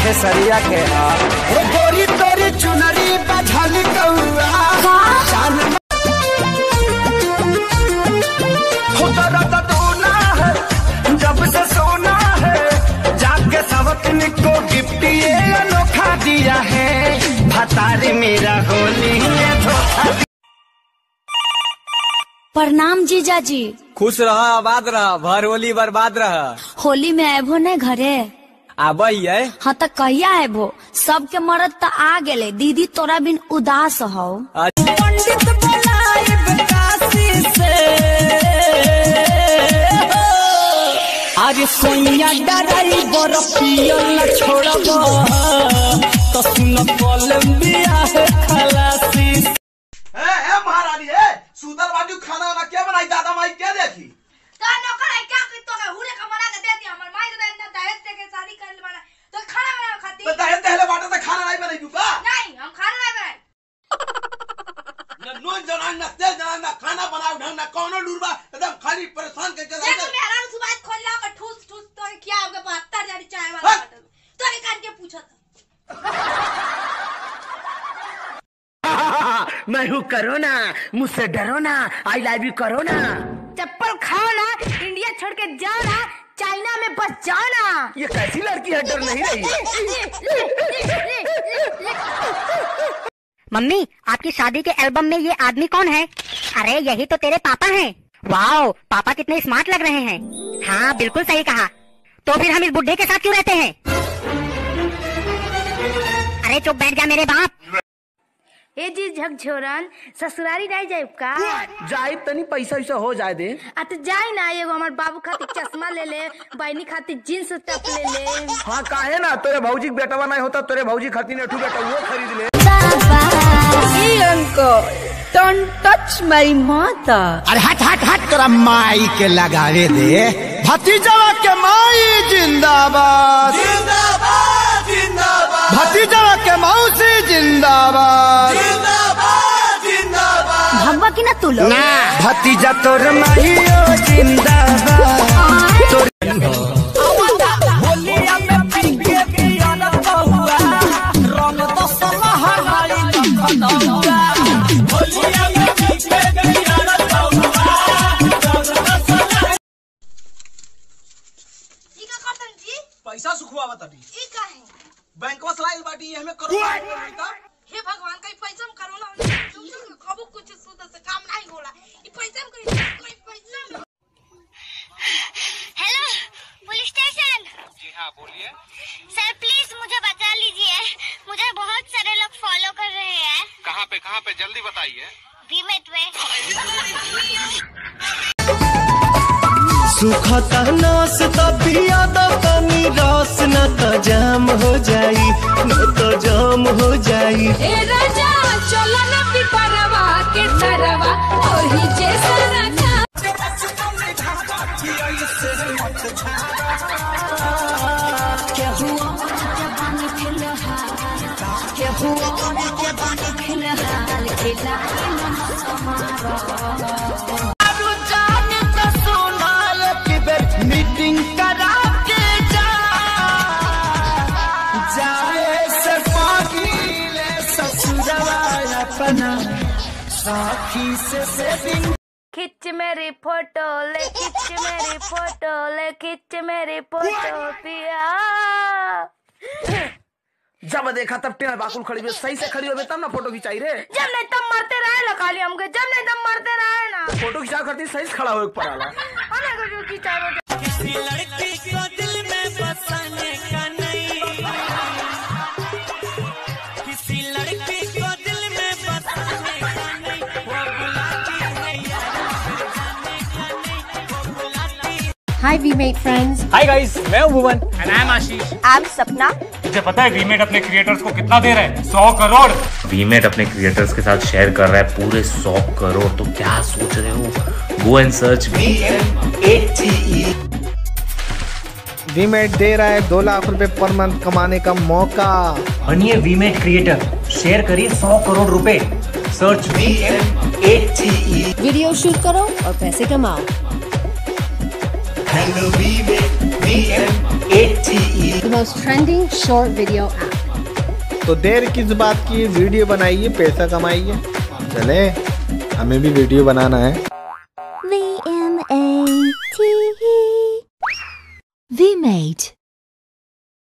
खेसरिया के हे गोरी तोरी चुनरी बझल कौआ जब से सोना है जाके सवतन को गिफ्ट ये अनोखा दिया है भतारी मेरा होली में धोखा। प्रणाम जीजा जी। खुश रह आबाद रह भर होली बर्बाद रह। होली में आबो न घरे आब हाँ तो कहिया आबो सबके मरद तो आ गेले दीदी तोरा बिन उदास हो। पंडित आज सोनिया डराई बरफियल छोड़ब तो सुन कोलंबिया है खलासी। ए महारानी ए सुदर बाजू खाना वाला क्या बनाई दादा माई क्या देखी तो नौकर है क्या कि तो हुरे का बना के दे दिया हमर माई तो इतना दहेज दे के शादी कर ले वाला तो खाना बना खाती तो दहेज देले बाटे तो खाना नहीं बनाई तू का नहीं हम खाना नहीं बनाए न नोन जनान न तेज जनान न खाना बनाओ ढंग न कोनो लूरबा एकदम खाली परेशान करके देखो मेरा सुबह खोल ला का ठूस ठूस तो क्या आपके 72 जारी चाय वाला तो ये काट के पूछा था मैं हूँ करोना मुझसे डरो ना आई लव यू करोना। चप्पल खाओ ना इंडिया छोड़ के जाओ ना चाइना में बस जाओ ना। ये कैसी लड़की है डर नहीं रही। मम्मी आपकी शादी के एल्बम में ये आदमी कौन है? अरे यही तो तेरे पापा हैं। वाओ पापा कितने स्मार्ट लग रहे हैं। हाँ बिल्कुल सही कहा। तो फिर हम इस बुढ़े के साथ क्यों रहते हैं? अरे चुप बैठ जा मेरे बाप। ए जी झकझोरन ससुरारी नहीं जाए का जाए तनी पैसा वैसा हो जाए दे तो जाए ना एगो हमार बाबू खातिर चश्मा ले ले बहनी खातिर जींस टॉप ले ले। हाँ काहे ना तेरे भौजी बेटवा नहीं होता तेरे भौजी खातिर नेठू बेटा वो खरीद ले। डोंट टच माय माता। अरे हट हट हट तोरा माई के लगावे दे। भतीजवा के माई जिंदाबाद जिंदाबाद जिंदाबाद। भतीजवा के मौसी जिंदाबाद जिंदाबाद जिंदाबाद। भगवा की ना तू लोग ना भतीजा तोर माईओ जिंदाबाद। होलिया में पीके पियाना बहुआ रंग तो समहलाई लखनऊआ। होलिया में पीके पियाना बहुआ रंग तो समहलाई। ई का करतन जी पैसा सुखवावा तटी ई का है बैंकवा सलाइल बाटी हमें करो हे भगवान कई पैसा में करो ना कबो कुछ सुध से काम नहीं होला ई पैसा में कोई पैसा में। Hello police station. जी हाँ बोलिए। सर प्लीज मुझे बचा लीजिए मुझे बहुत सारे लोग फॉलो कर रहे हैं। कहाँ पे जल्दी बताइए। वीमेट में। सुखता नस तबिया दनी रस न तो जाम हो जाई न तो जाम हो जाई। ए राजा चलो ना पिपरवा के तरवा ओही जैसा रखा। क्या हुआ जवानी फिलहाल क्या हुआ जवानी फिलहाल खिला मीटिंग करा के जाए से पागीले ससुरवा अपना साथी से सेटिंग। खिच मेरी फोटो ले खिच मेरी फोटो ले खिच मेरी फोटो पिया। जब देखा तब टेढ़ बाकुल खड़ी हुई सही से खड़ी हो तब ना फोटो खिंचाई रे। जब नहीं तब मरते रहे ला खाली हमके जब नहीं तब मरते रहे ना। फोटो खिंचा करती सही से खड़ा हो एक पर आला। किसी लड़की को दिल में बसाने का नहीं किसी लड़की को दिल में बसाने का नहीं वो बुलाती है यार जाने का नहीं वो बुलाती। Hi VMate friends. Hi guys मैं हूं Bhuvan and I am Ashish. I am Sapna. तुझे पता है वीमेट अपने क्रिएटर्स को कितना दे रहा है? 100 करोड़। वीमेट अपने क्रिएटर्स के साथ शेयर कर रहा है पूरे 100 करोड़। तो क्या सोच रहे हो? Go and search VMATE। वीमेट दे रहा है 2 लाख रुपए पर मंथ कमाने का मौका। बनिए वीमेट क्रिएटर, शेयर करिए 100 करोड़ रुपए। Search VMATE। वीडियो शूट करो और पैसे कमाओ। Hello VMATE। most trending short video app. तो देर किस बात की, वीडियो बनाइए, पैसा कमाइए। चले, हमें भी वीडियो बनाना है।